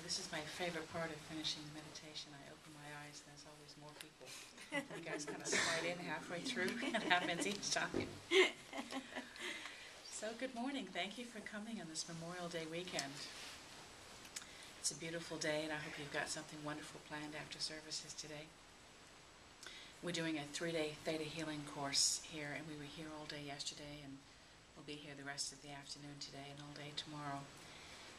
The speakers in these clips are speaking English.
This is my favorite part of finishing the meditation. I open my eyes and there's always more people. You guys kind of slide in halfway through. It happens each time. So good morning. Thank you for coming on this Memorial Day weekend. It's a beautiful day and I hope you've got something wonderful planned after services today. We're doing a 3-day Theta Healing course here, and we were here all day yesterday and we'll be here the rest of the afternoon today and all day tomorrow.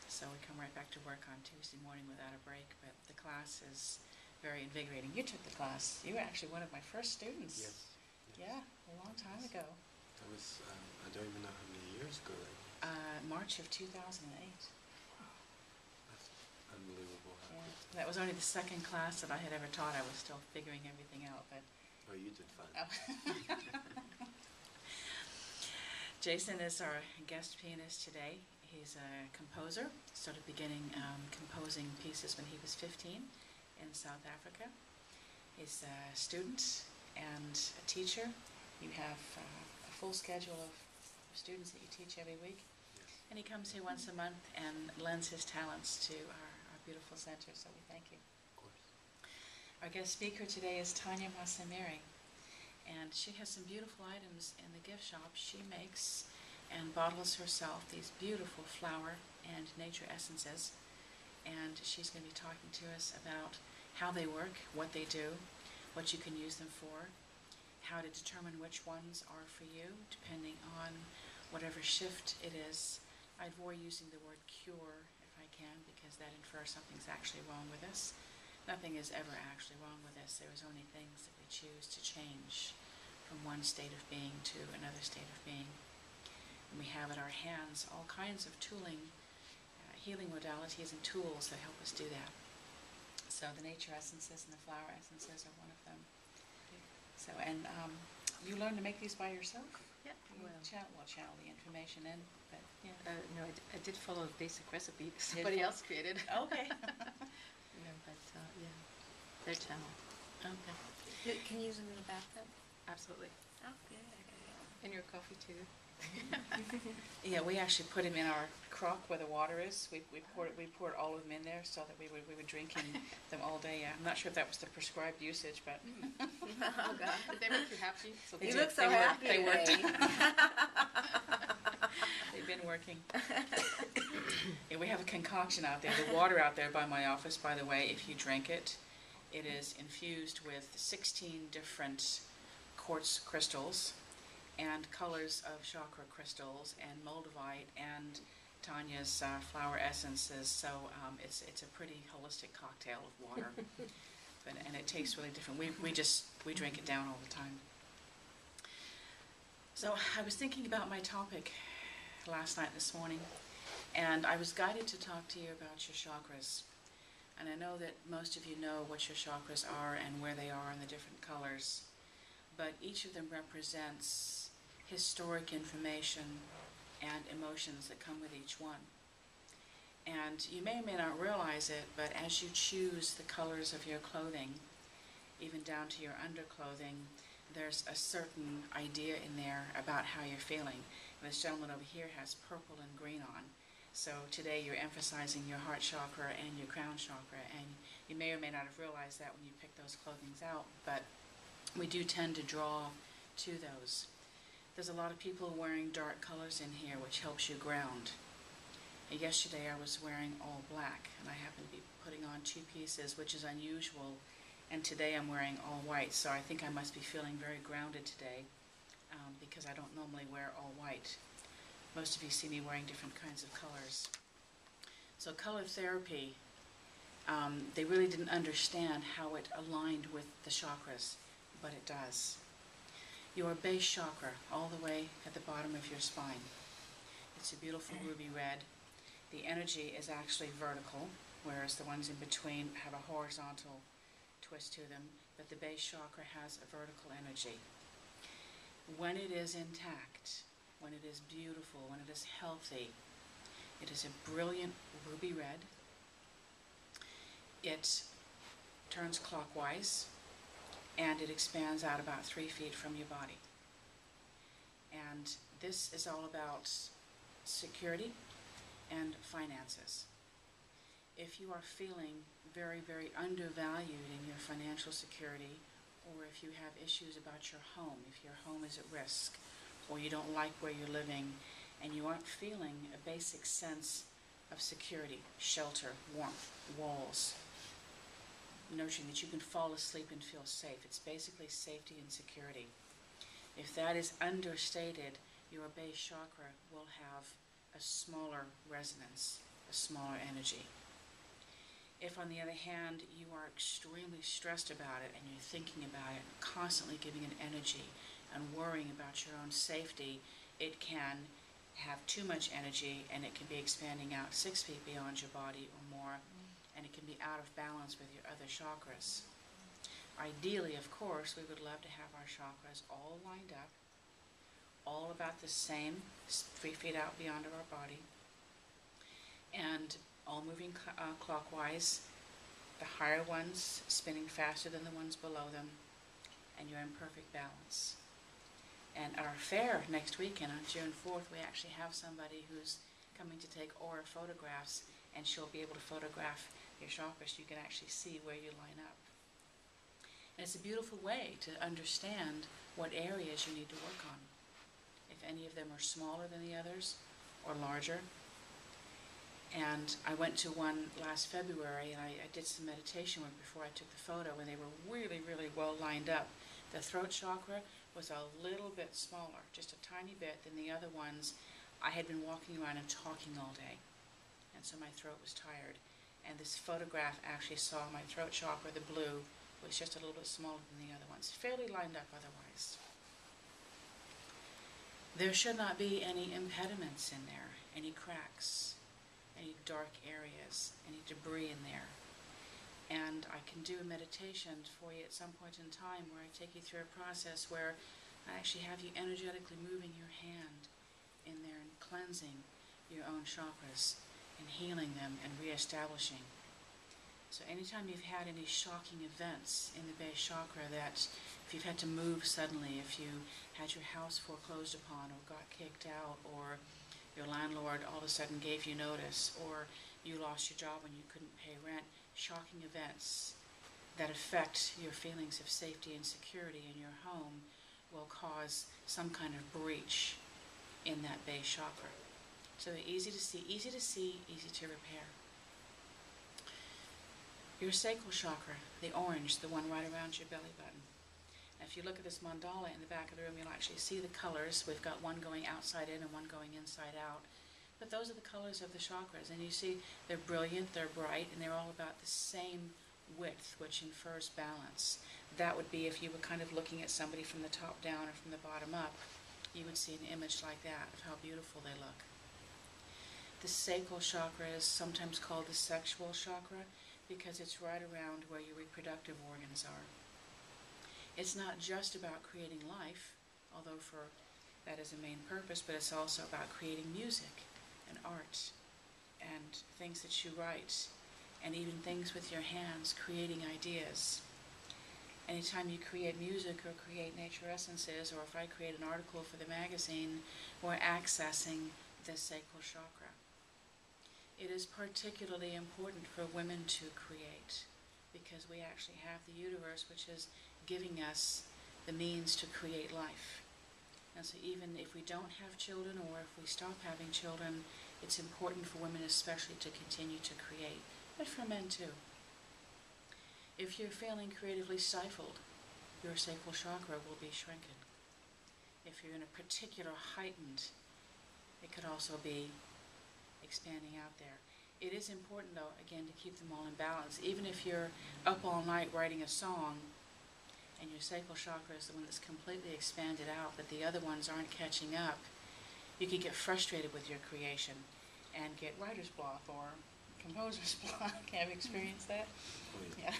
So we come right back to work on Tuesday morning without a break, but the class is very invigorating. You took the class. You were actually one of my first students. Yes. Yeah, a long time ago. That was, I don't even know how many years ago that was. March of 2008. That's unbelievable. Yeah. That was only the second class that I had ever taught. I was still figuring everything out, but... Oh, you did fine. Jason is our guest pianist today. He's a composer, started beginning composing pieces when he was 15 in South Africa. He's a student and a teacher. You have a full schedule of students that you teach every week. Yes. And he comes here once a month and lends his talents to our beautiful center, so we thank you. Of course. Our guest speaker today is Tanya Masamiri, and she has some beautiful items in the gift shop. She makes and bottles herself these beautiful flower and nature essences, and she's going to be talking to us about how they work, what they do, what you can use them for, how to determine which ones are for you depending on whatever shift it is. I avoid using the word cure if I can, because that infers something's actually wrong with us. Nothing is ever actually wrong with us. There is only things that we choose to change from one state of being to another state of being. And we have at our hands all kinds of tooling, healing modalities and tools that help us do that. So the nature essences and the flower essences are one of them. So, and you learned to make these by yourself? Yeah, We'll channel the information in, but yeah. No, I did follow a basic recipe somebody else created. Okay. But yeah, their channel. Okay. Can you use them in the bathtub? Absolutely. Oh, good. Okay. And your coffee too. Yeah, we actually put them in our crock where the water is. We poured all of them in there so that we were drinking them all day. Yeah. I'm not sure if that was the prescribed usage, but Oh, God. Did they make you happy? So They You did. look so They work. happy They worked. today. they've been working. Yeah, we have a concoction out there. The water out there by my office, by the way, if you drink it, it is infused with 16 different quartz crystals and colors of chakra crystals and moldavite and Tanya's flower essences. So it's a pretty holistic cocktail of water, and it tastes really different. We drink it down all the time. So I was thinking about my topic last night, this morning, and I was guided to talk to you about your chakras. And I know that most of you know what your chakras are and where they are and the different colors, but each of them represents historic information and emotions that come with each one. And you may or may not realize it, but as you choose the colors of your clothing, even down to your underclothing, there's a certain idea in there about how you're feeling. And this gentleman over here has purple and green on. So today you're emphasizing your heart chakra and your crown chakra, and you may or may not have realized that when you pick those clothings out, but we do tend to draw to those. There's a lot of people wearing dark colors in here, which helps you ground. Yesterday I was wearing all black, and I happen to be putting on 2 pieces, which is unusual, and today I'm wearing all white, so I think I must be feeling very grounded today, because I don't normally wear all white. Most of you see me wearing different kinds of colors. So color therapy, they really didn't understand how it aligned with the chakras, but it does. Your base chakra, all the way at the bottom of your spine. It's a beautiful ruby red. The energy is actually vertical, whereas the ones in between have a horizontal twist to them, but the base chakra has a vertical energy. When it is intact, when it is beautiful, when it is healthy, it is a brilliant ruby red. It turns clockwise, and it expands out about 3 feet from your body. And this is all about security and finances. if you are feeling very, very undervalued in your financial security, or if you have issues about your home, if your home is at risk, or you don't like where you're living, and you aren't feeling a basic sense of security, shelter, warmth, walls, notion that you can fall asleep and feel safe. It's basically safety and security. If that is understated, your base chakra will have a smaller resonance, a smaller energy. If, on the other hand, you are extremely stressed about it and you're thinking about it, constantly giving it energy and worrying about your own safety, it can have too much energy and it can be expanding out 6 feet beyond your body or more, and it can be out of balance with your other chakras. Ideally, of course, we would love to have our chakras all lined up, all about the same, 3 feet out beyond our body, and all moving clockwise, the higher ones spinning faster than the ones below them, and you're in perfect balance. And at our fair next weekend on June 4th, we actually have somebody who's coming to take aura photographs, and she'll be able to photograph your chakras so you can actually see where you line up. And it's a beautiful way to understand what areas you need to work on. If any of them are smaller than the others or larger. And I went to one last February, and I did some meditation work before I took the photo, and they were really, really well lined up. The throat chakra was a little bit smaller, just a tiny bit than the other ones. I had been walking around and talking all day, and so my throat was tired. And this photograph actually saw my throat chakra, the blue, was just a little bit smaller than the other ones, fairly lined up otherwise. There should not be any impediments in there, any cracks, any dark areas, any debris in there. And I can do a meditation for you at some point in time where I take you through a process where I actually have you energetically moving your hand in there and cleansing your own chakras and healing them and reestablishing. So anytime you've had any shocking events in the base chakra, that if you've had to move suddenly, if you had your house foreclosed upon or got kicked out, or your landlord all of a sudden gave you notice, or you lost your job when you couldn't pay rent, shocking events that affect your feelings of safety and security in your home will cause some kind of breach in that base chakra. So they're easy to see, easy to repair. Your sacral chakra, the orange, the one right around your belly button. Now, if you look at this mandala in the back of the room, you'll actually see the colors. We've got one going outside in and one going inside out. But those are the colors of the chakras. And you see they're brilliant, they're bright, and they're all about the same width, which infers balance. That would be if you were kind of looking at somebody from the top down or from the bottom up. You would see an image like that of how beautiful they look. The sacral chakra is sometimes called the sexual chakra because it's right around where your reproductive organs are. It's not just about creating life, although for that is a main purpose, but it's also about creating music and art and things that you write and even things with your hands, creating ideas. Anytime you create music or create nature essences, or if I create an article for the magazine, we're accessing the sacral chakra. It is particularly important for women to create because we actually have the uterus, which is giving us the means to create life. And so even if we don't have children or if we stop having children, it's important for women especially to continue to create, but for men too. If you're feeling creatively stifled, your sacral chakra will be shrinking. If you're in a particular heightened, it could also be expanding out there. It is important, though, again, to keep them all in balance. Even if you're up all night writing a song and your sacral chakra is the one that's completely expanded out, but the other ones aren't catching up, you can get frustrated with your creation and get writer's block or composer's block. Have you experienced that? Oh, yeah.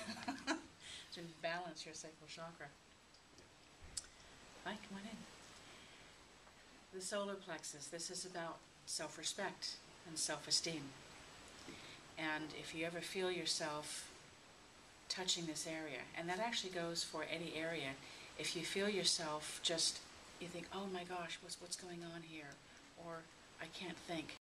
Yeah. So balance your sacral chakra. Hi, come on in. The solar plexus, this is about self-respect and self-esteem. And if you ever feel yourself touching this area, and that actually goes for any area, if you feel yourself just, you think, oh my gosh, what's going on here? Or I can't think.